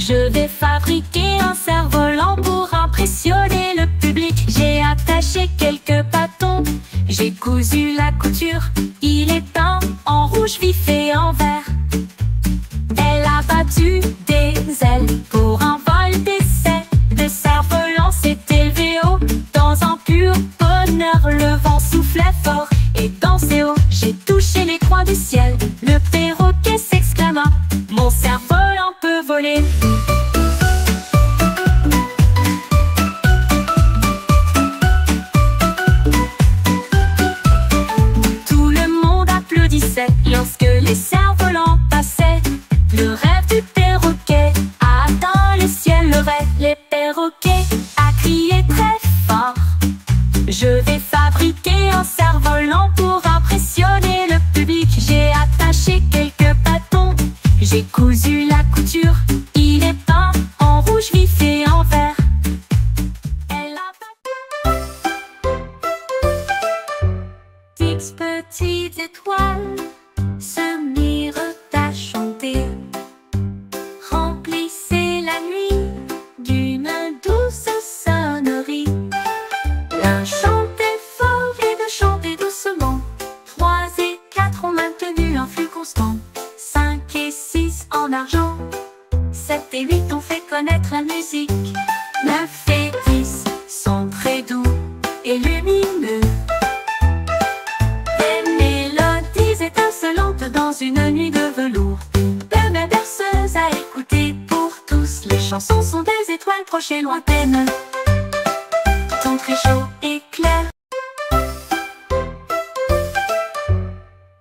Je vais fabriquer un cerf-volant pour impressionner le public. J'ai attaché quelques bâtons, j'ai cousu la couture. Il est peint en rouge vif et en vert. Elle a battu des ailes pour un vol d'essai. Le cerf-volant s'est élevé haut dans un pur bonheur. Le vent soufflait fort et dansait haut. J'ai touché les coins du ciel. Le perroquet s'exclama: mon cerf-volant peut voler. Tout le monde applaudissait lorsque les cerfs-volants passaient. Le rêve du perroquet a atteint le ciel. Le rêve, les perroquets a crié très fort: je vais fabriquer un cerf-volant pour impressionner le public. J'ai attaché quelques bâtons, j'ai cousu la couture. Il est peint en rouge vif et en vert. Elle a Dix petites étoiles se mirent à chanter. Remplissez la nuit d'une douce sonnerie. L'un chantait fort et deux chantaient doucement. 3 et 4 ont maintenu un flux constant. 5 et 6 en argent. 7 et 8 ont fait connaître la musique. 9 et 10 sont très doux et lumineux. Des mélodies étincelantes dans une nuit de velours. Belle berceuse à écouter pour tous. Les chansons sont des étoiles proches et lointaines, sont très chauds et clairs.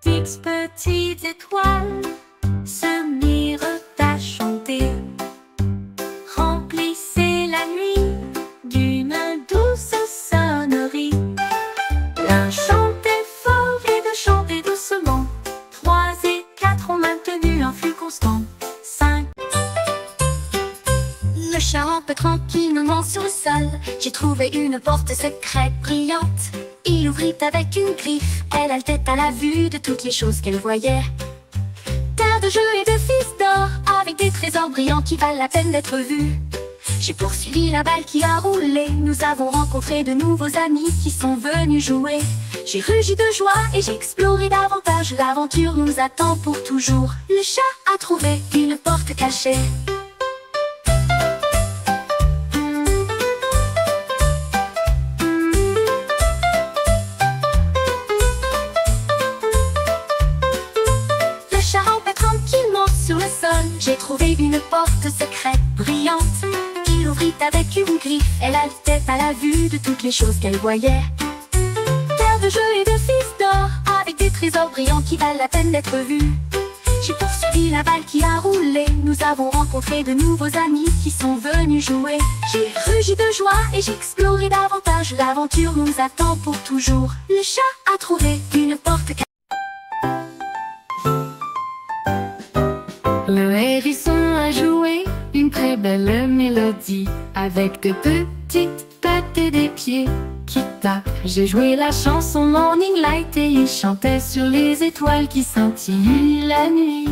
10 petites étoiles se mirent à chanter. Remplissez la nuit d'une douce sonnerie. L'un chantait fort et deux chantaient doucement. 3 et 4 ont maintenu un flux constant. 5. Le chat rampe tranquillement sur le sol. J'ai trouvé une porte secrète brillante. Il ouvrit avec une griffe. Elle haltait à la vue de toutes les choses qu'elle voyait. Terre de jeu et de fils d'or, avec des trésors brillants qui valent la peine d'être vus. J'ai poursuivi la balle qui a roulé. Nous avons rencontré de nouveaux amis qui sont venus jouer. J'ai rugi de joie et j'ai exploré davantage. L'aventure nous attend pour toujours. Le chat a trouvé une porte cachée. Le chat rampait tranquillement sur le sol. J'ai trouvé une porte secrète brillante. Il ouvrit avec une griffe. Elle haltait à la vue de toutes les choses qu'elle voyait. Terre de jeu et de fils d'or, avec des trésors brillants qui valent la peine d'être vus. J'ai poursuivi la balle qui a roulé. Nous avons rencontré de nouveaux amis qui sont venus jouer. J'ai rugi de joie et j'ai exploré davantage. L'aventure nous attend pour toujours. Le chat a trouvé une porte cachée. Le hérisson a joué une très belle mélodie, avec de petites pattes et des pieds qui tapent. J'ai joué la chanson Morning Light et il chantait sur les étoiles qui scintillent la nuit.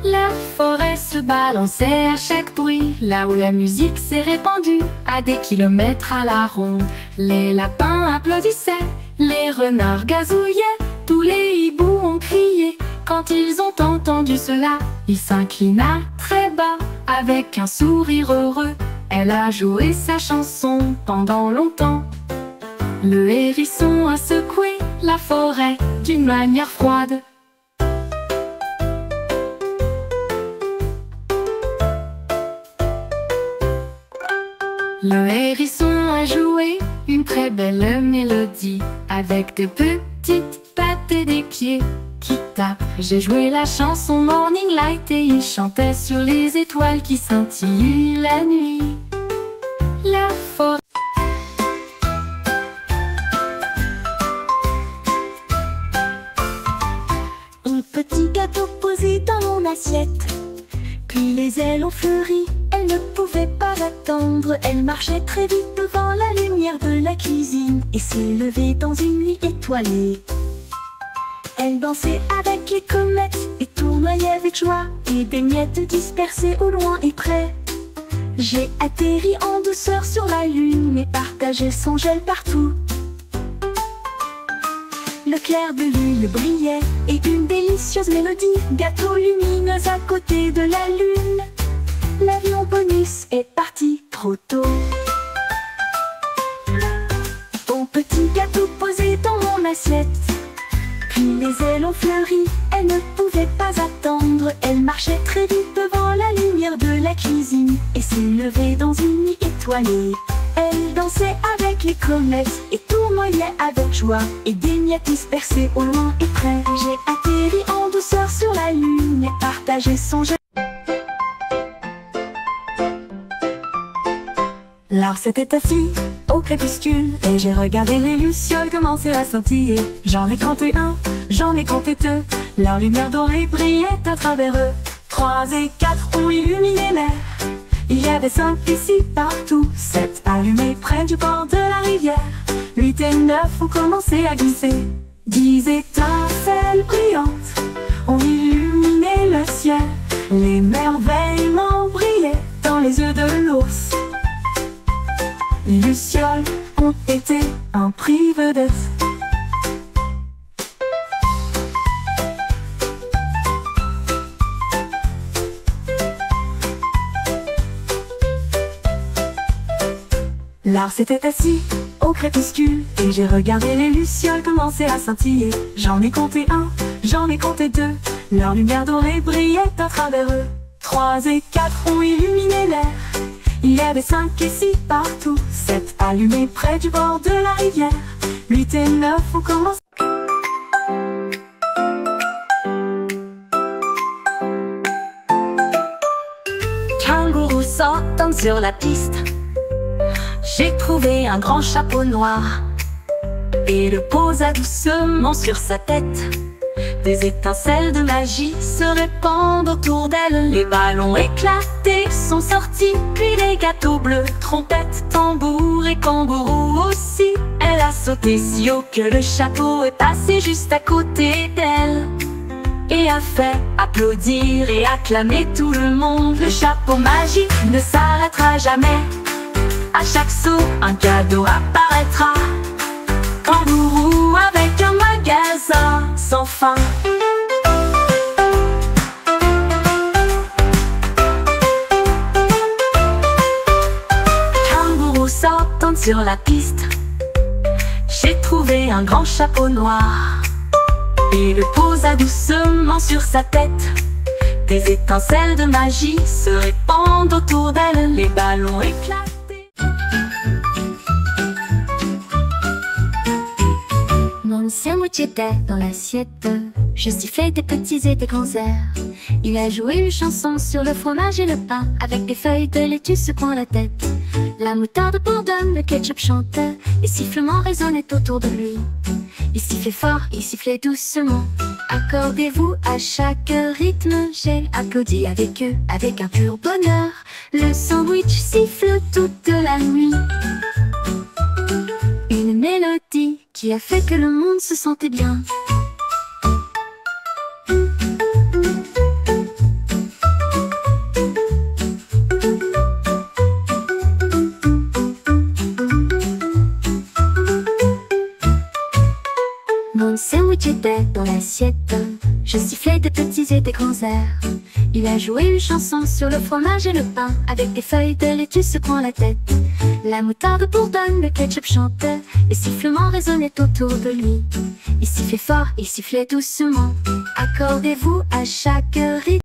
La forêt se balançait à chaque bruit, là où la musique s'est répandue à des kilomètres à la ronde. Les lapins applaudissaient, les renards gazouillaient, tous les hiboux ont crié. Quand ils ont entendu cela, il s'inclina très bas, avec un sourire heureux. Elle a joué sa chanson pendant longtemps. Le hérisson a secoué la forêt d'une manière froide. Le hérisson a joué une très belle mélodie, avec des petites pattes et des pieds qui tapent. J'ai joué la chanson Morning Light et il chantait sur les étoiles qui scintillent la nuit. La forêt. Un petit gâteau posé dans mon assiette. Puis les ailes ont fleuri, elle ne pouvait pas attendre. Elle marchait très vite devant la lumière de la cuisine et s'est levée dans une nuit étoilée. Elle dansait avec les comètes et tournoyait avec joie, et des miettes dispersées au loin et près. J'ai atterri en douceur sur la lune et partagé son gel partout. Le clair de lune brillait et une délicieuse mélodie, gâteau lumineuse à côté de la lune. L'avion bonus est parti trop tôt. Ton petit gâteau posé dans mon assiette, puis les ailes ont fleuri, elle ne pouvait pas attendre. Elle marchait très vite devant la lumière de la cuisine et s'élevait dans une nuit étoilée. Elle dansait avec les comètes et tournoyait avec joie, et des miettes dispersées au loin et près. J'ai atterri en douceur sur la lune et partagé son gel. Lars s'était assis au crépuscule et j'ai regardé les lucioles commencer à scintiller. J'en ai compté un, j'en ai compté deux, leur lumière dorée brillait à travers eux. 3 et 4 ont illuminé l'air. Il y avait 5 ici partout, 7 allumés près du bord de la rivière. 8 et 9 ont commencé à glisser. 10 étincelles brillantes ont illuminé le ciel. L'émerveillement brillait dans les yeux de l'ours. Les lucioles ont été un prix vedette. Lars s'était assis au crépuscule et j'ai regardé les lucioles commencer à scintiller. J'en ai compté un, j'en ai compté deux, leur lumière dorée brillait à travers eux. 3 et 4 ont illuminé l'air. Il y avait 5 ici partout, 7 allumés près du bord de la rivière. 8 et 9 ont commencé. Kangourou sautant sur la piste. J'ai trouvé un grand chapeau noir et le posa doucement sur sa tête. Des étincelles de magie se répandent autour d'elle. Les ballons éclatés sont sortis, puis les gâteaux bleus, trompettes, tambours et kangourous aussi. Elle a sauté si haut que le chapeau est passé juste à côté d'elle et a fait applaudir et acclamer tout le monde. Le chapeau magique ne s'arrêtera jamais. À chaque saut, un cadeau apparaîtra. Kangourou avec un magasin sans fin. Kangourou sautant sur la piste. J'ai trouvé un grand chapeau noir et le posa doucement sur sa tête. Des étincelles de magie se répandent autour d'elle. Les ballons éclatent. Mon sandwich était dans l'assiette. Je sifflais des petits et des grands airs. Il a joué une chanson sur le fromage et le pain, avec des feuilles de laitue secouant la tête. La moutarde bourdonne, le ketchup chantait, les sifflements résonnaient autour de lui. Il sifflait fort, il sifflait doucement. Accordez-vous à chaque rythme. J'ai applaudi avec eux, avec un pur bonheur. Le sandwich siffle toute la nuit. Une mélodie qui a fait que le monde se sentait bien. Mon sandwich était dans l'assiette. Je sifflais des petits et des grands airs. Il a joué une chanson sur le fromage et le pain, avec des feuilles de laitue secouant la tête. La moutarde bourdonne, le ketchup chantait, les sifflements résonnaient autour de lui. Il sifflait fort, il sifflait doucement. Accordez-vous à chaque rythme.